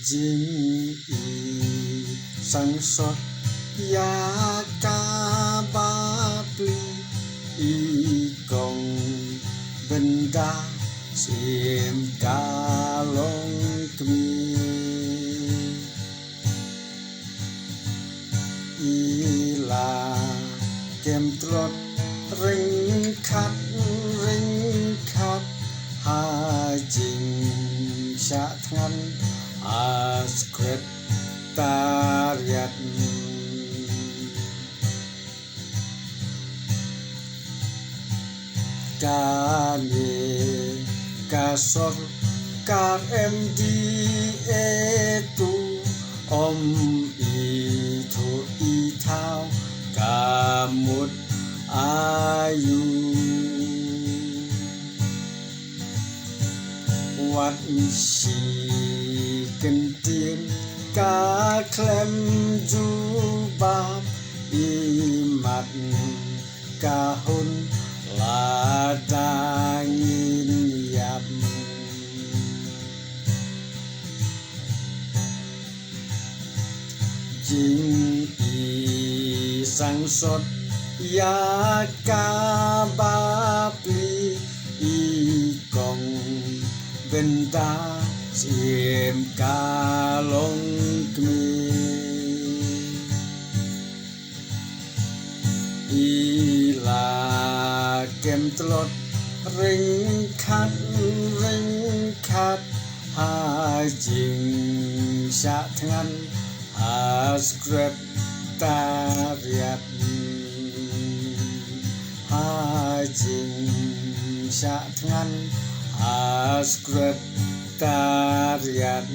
Jing sang sot ya ka bapli ikong benda sim kalong kmi ila kem trot ring khat ha jing sha than sekretariat kani kasor KMD itu om itu itau kamut ayu wat si kentin ka klem jubab imat kahun ladangin yap jing sang sot ya kabapli ikong benda sim kalong kmi ila kem telot ring khat ha jing sha than ha sekretariat ha jing sha than ha sekretariat